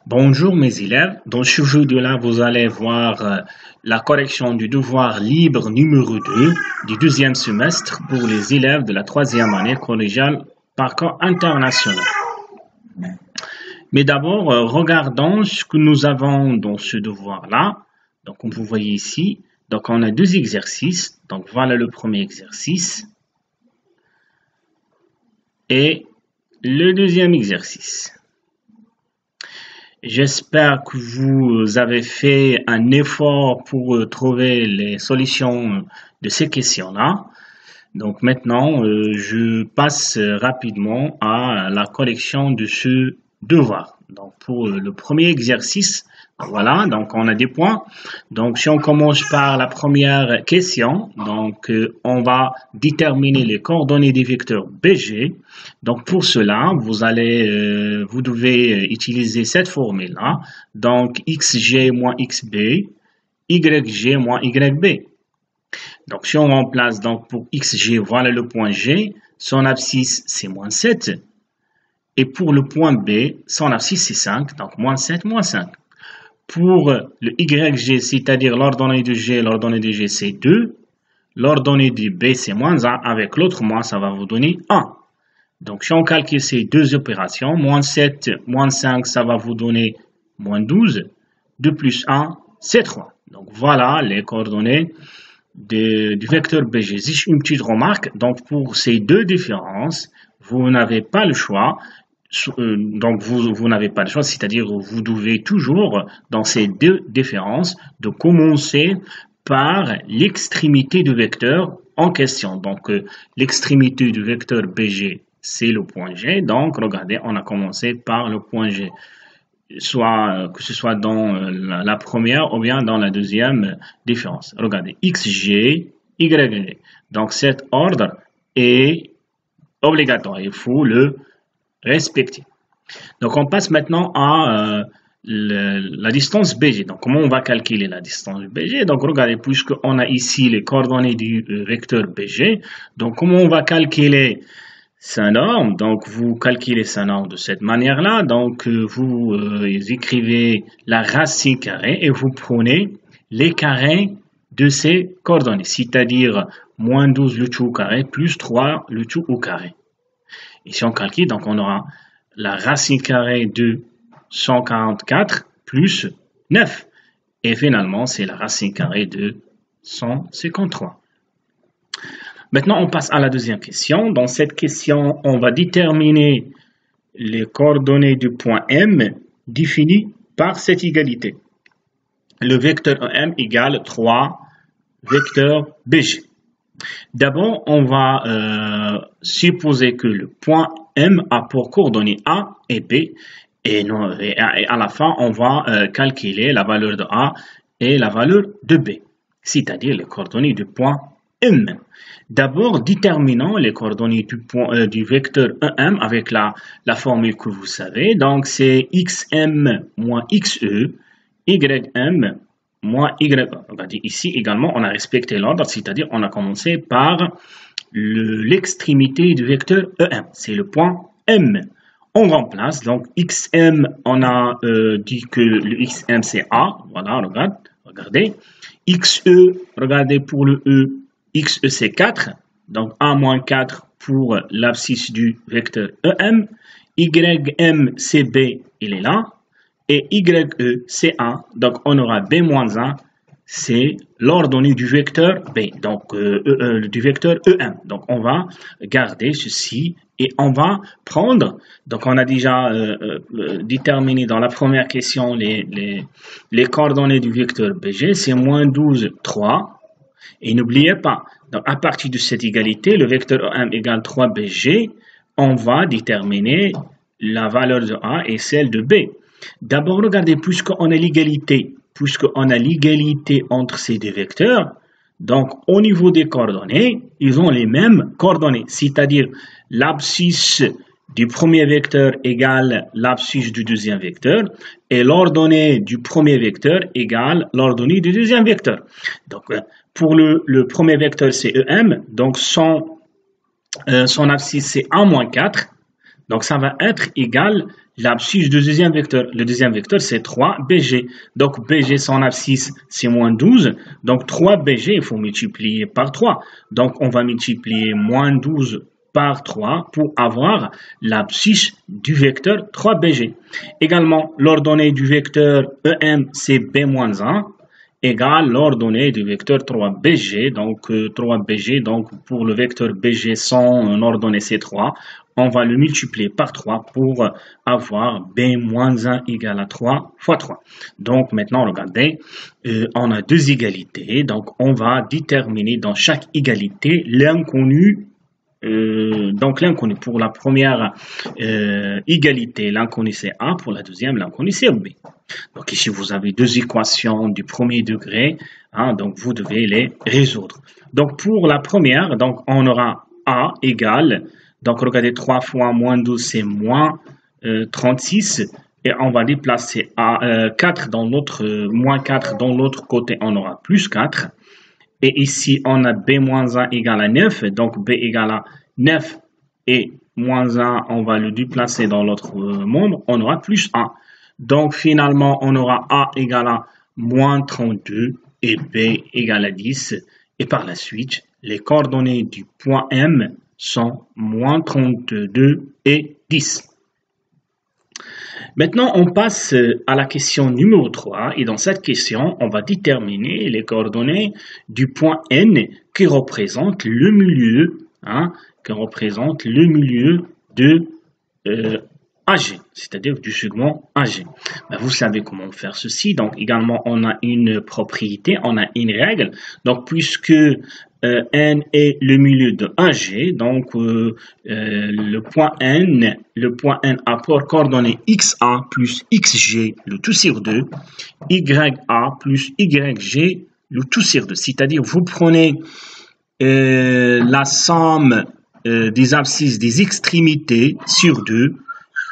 Bonjour mes élèves, dans ce vidéo-là, vous allez voir la correction du devoir libre numéro 2 du deuxième semestre pour les élèves de la troisième année collégiale parcours international. Mais d'abord, regardons ce que nous avons dans ce devoir-là. Donc, comme vous voyez ici, donc on a deux exercices. Donc, voilà le premier exercice et le deuxième exercice. J'espère que vous avez fait un effort pour trouver les solutions de ces questions-là. Donc maintenant, je passe rapidement à la correction de ce devoir. Donc pour le premier exercice, voilà, donc on a des points. Donc si on commence par la première question, donc on va déterminer les coordonnées des vecteurs BG. Donc pour cela, vous devez utiliser cette formule-là. Donc xg moins xb, yg moins yb. Donc si on remplace donc pour xg, voilà le point G, son abscisse c'est moins 7. Et pour le point B, son abscisse c'est 5, donc moins 7, moins 5. Pour le YG, c'est-à-dire l'ordonnée de G, l'ordonnée de G c'est 2. L'ordonnée de B c'est moins 1. Avec l'autre moins, ça va vous donner 1. Donc si on calcule ces deux opérations, moins 7, moins 5, ça va vous donner moins 12. 2 plus 1, c'est 3. Donc voilà les coordonnées du vecteur BG. Juste une petite remarque, donc pour ces deux différences, vous n'avez pas le choix. Donc vous n'avez pas le choix, c'est-à-dire vous devez toujours, dans ces deux différences, de commencer par l'extrémité du vecteur en question. Donc l'extrémité du vecteur BG, c'est le point G. Donc regardez, on a commencé par le point G. Que ce soit dans la première ou bien dans la deuxième différence. Regardez, xg, yg. Donc cet ordre est obligatoire, il faut le respecter. Donc on passe maintenant à la distance BG. Donc comment on va calculer la distance BG? Donc regardez, puisqu'on a ici les coordonnées du vecteur BG, donc comment on va calculer sa norme? Donc vous calculez sa norme de cette manière-là. Donc vous écrivez la racine carrée et vous prenez les carrés de ces coordonnées, c'est-à-dire moins 12 le tout au carré plus 3 le tout au carré. Et si on calcule, donc on aura la racine carrée de 144 plus 9. Et finalement, c'est la racine carrée de 153. Maintenant, on passe à la deuxième question. Dans cette question, on va déterminer les coordonnées du point M définies par cette égalité. Le vecteur EM égale 3 vecteurs BG. D'abord, on va supposer que le point M a pour coordonnées A et B. Et à la fin, on va calculer la valeur de A et la valeur de B, c'est-à-dire les coordonnées du point M. D'abord, déterminons les coordonnées du vecteur EM avec la formule que vous savez. Donc, c'est xm moins xe, ym moins y. Regardez, ici également, on a respecté l'ordre, c'est-à-dire on a commencé par l'extrémité du vecteur EM. C'est le point M. On remplace, donc xm, on a dit que le xm c'est A. Voilà, regardez. xe, regardez pour le E, xe c'est 4. Donc A moins 4 pour l'abscisse du vecteur EM. Ym c'est B, il est là. Et YE, c'est 1. Donc, on aura B moins 1, c'est l'ordonnée du vecteur B, donc du vecteur EM. Donc, on va garder ceci et on va prendre, donc on a déjà déterminé dans la première question les coordonnées du vecteur BG, c'est moins 12, 3. Et n'oubliez pas, donc à partir de cette égalité, le vecteur EM égale 3BG, on va déterminer la valeur de A et celle de B. D'abord, regardez, puisqu'on a l'égalité entre ces deux vecteurs, donc au niveau des coordonnées, ils ont les mêmes coordonnées, c'est-à-dire l'abscisse du premier vecteur égale l'abscisse du deuxième vecteur et l'ordonnée du premier vecteur égale l'ordonnée du deuxième vecteur. Donc, pour le premier vecteur, c'est EM, donc son abscisse, c'est 1 moins 4. Donc, ça va être égal l'abscisse du deuxième vecteur. Le deuxième vecteur, c'est 3BG. Donc, BG, son abscisse, c'est moins 12. Donc, 3BG, il faut multiplier par 3. Donc, on va multiplier moins 12 par 3 pour avoir l'abscisse du vecteur 3BG. Également, l'ordonnée du vecteur EM, c'est B-1 égale l'ordonnée du vecteur 3BG. Donc, 3BG, donc pour le vecteur BG, son ordonnée, c'est 3. On va le multiplier par 3 pour avoir B-1 égale à 3 fois 3. Donc, maintenant, regardez, on a deux égalités. Donc, on va déterminer dans chaque égalité l'inconnu. Donc, l'inconnu pour la première égalité, l'inconnu c'est A, pour la deuxième, l'inconnu c'est B. Donc, ici, vous avez deux équations du premier degré, hein, donc vous devez les résoudre. Donc, pour la première, donc, on aura A égale, donc regardez, 3 fois moins 12, c'est moins 36, et on va déplacer A, 4 dans l'autre, moins 4 dans l'autre côté, on aura plus 4. Et ici, on a B-1 égale à 9. Donc, B égale à 9 et moins 1, on va le déplacer dans l'autre monde. On aura plus 1. Donc, finalement, on aura A égale à moins 32 et B égale à 10. Et par la suite, les coordonnées du point M sont moins 32 et 10. Maintenant, on passe à la question numéro 3 et dans cette question, on va déterminer les coordonnées du point N qui représente le milieu, de AG, c'est-à-dire du segment AG. Ben, vous savez comment faire ceci. Donc, également, on a une propriété, on a une règle. Donc, puisque N est le milieu de AG, donc le point N a pour coordonnées XA plus XG, le tout sur 2, YA plus YG, le tout sur 2. C'est-à-dire, vous prenez la somme des abscisses des extrémités sur 2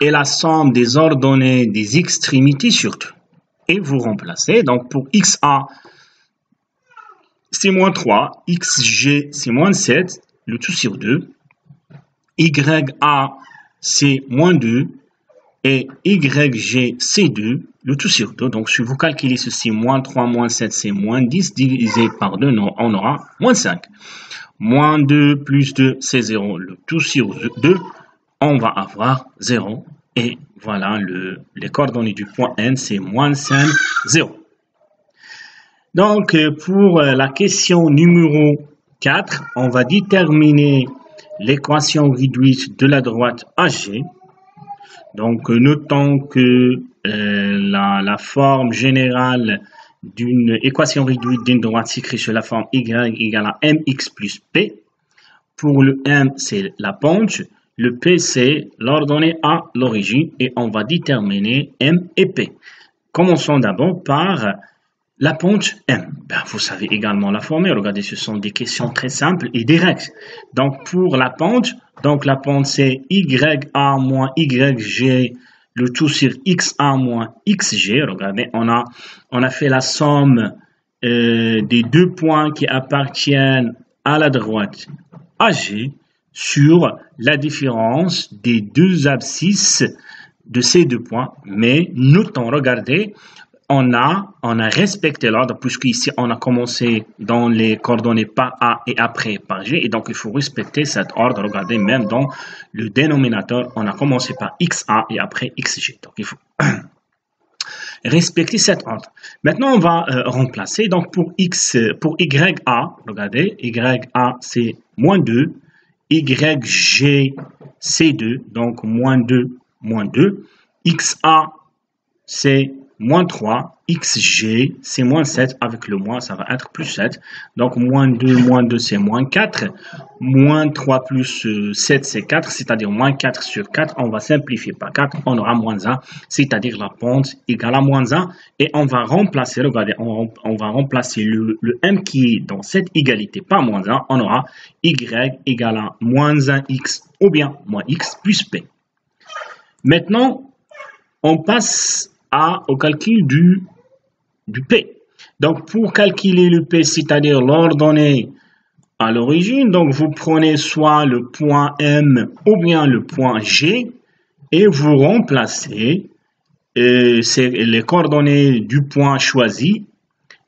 et la somme des ordonnées des extrémités sur 2. Et vous remplacez, donc pour XA, c'est moins 3, XG, c'est moins 7, le tout sur 2. YA, c'est moins 2. Et YG, c'est 2, le tout sur 2. Donc, si vous calculez ceci, moins 3, moins 7, c'est moins 10, divisé par 2, on aura moins 5. Moins 2 plus 2, c'est 0, le tout sur 2. On va avoir 0. Et voilà, les coordonnées du point N, c'est moins 5, 0. Donc, pour la question numéro 4, on va déterminer l'équation réduite de la droite AG. Donc, notons que la forme générale d'une équation réduite d'une droite s'écrit sur la forme y égale à mx plus p. Pour le m, c'est la pente. Le p, c'est l'ordonnée à l'origine. Et on va déterminer m et p. Commençons d'abord par la pente M. Ben, vous savez également la formule. Regardez, ce sont des questions très simples et directes. Donc, pour la pente c'est YA moins YG, le tout sur XA moins XG. Regardez, on a fait la somme des deux points qui appartiennent à la droite AG sur la différence des deux abscisses de ces deux points. Mais notons, regardez, on a respecté l'ordre, puisqu'ici, on a commencé dans les coordonnées par A et après par G. Et donc, il faut respecter cet ordre. Regardez, même dans le dénominateur, on a commencé par XA et après XG. Donc, il faut respecter cet ordre. Maintenant, on va remplacer. Donc, pour YA, regardez, YA, c'est moins 2. YG, c'est 2. Donc, moins 2, moins 2. XA, c'est moins 3, XG, c'est moins 7, avec le moins, ça va être plus 7. Donc, moins 2, c'est moins 4. Moins 3 plus 7, c'est 4, c'est-à-dire moins 4 sur 4. On va simplifier par 4, on aura moins 1, c'est-à-dire la pente égale à moins 1. Et on va remplacer, regardez, on va remplacer le M qui est dans cette égalité par moins 1. On aura Y égale à moins 1X ou bien moins X plus P. Maintenant, on passe au calcul du P. Donc, pour calculer le P, c'est-à-dire l'ordonnée à l'origine, donc vous prenez soit le point M ou bien le point G et vous remplacez les coordonnées du point choisi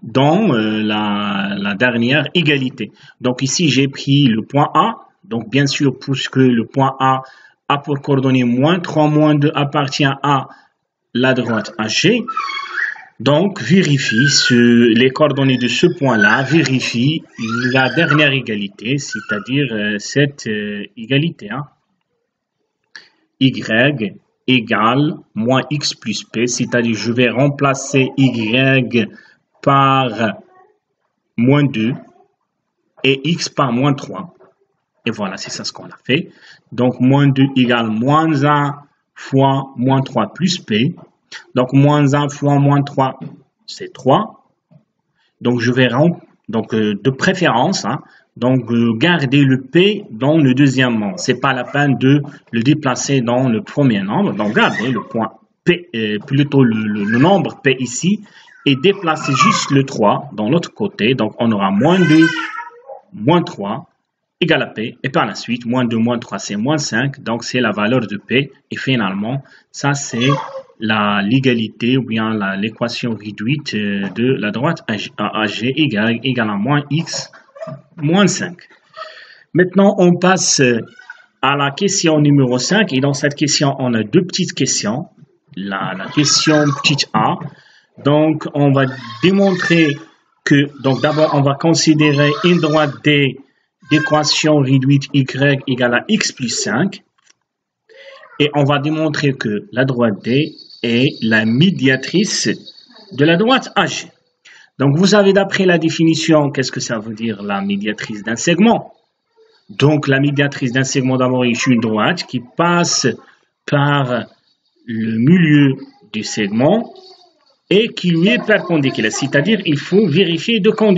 dans la dernière égalité. Donc ici, j'ai pris le point A. Donc bien sûr, puisque le point A a pour coordonnées moins 3, moins 2 appartient à la droite AG. Donc vérifie les coordonnées de ce point-là, vérifie la dernière égalité, c'est-à-dire cette égalité. Hein. Y égale moins x plus p, c'est-à-dire je vais remplacer y par moins 2 et x par moins 3. Et voilà, c'est ça ce qu'on a fait. Donc, moins 2 égale moins 1 fois moins 3 plus p. Donc, moins 1 fois moins 3, c'est 3. Donc, je vais de préférence, hein, garder le p dans le deuxième nombre. Ce n'est pas la peine de le déplacer dans le premier nombre. Donc, gardez le point p, plutôt le nombre p ici, et déplacer juste le 3 dans l'autre côté. Donc, on aura moins 2, moins 3, égale à p. Et par la suite, moins 2, moins 3, c'est moins 5. Donc, c'est la valeur de p. Et finalement, ça, c'est l'égalité ou bien l'équation réduite de la droite AG égale à moins x, moins 5. Maintenant, on passe à la question numéro 5. Et dans cette question, on a deux petites questions. La question petite a. Donc, on va démontrer que, donc d'abord, on va considérer une droite D d'équation réduite y égale à x plus 5. Et on va démontrer que la droite D est la médiatrice de la droite AG. Donc, vous avez d'après la définition, qu'est-ce que ça veut dire la médiatrice d'un segment? Donc, la médiatrice d'un segment d'abord est une droite qui passe par le milieu du segment et qui lui est perpendiculaire, c'est-à-dire il faut vérifier deux conditions.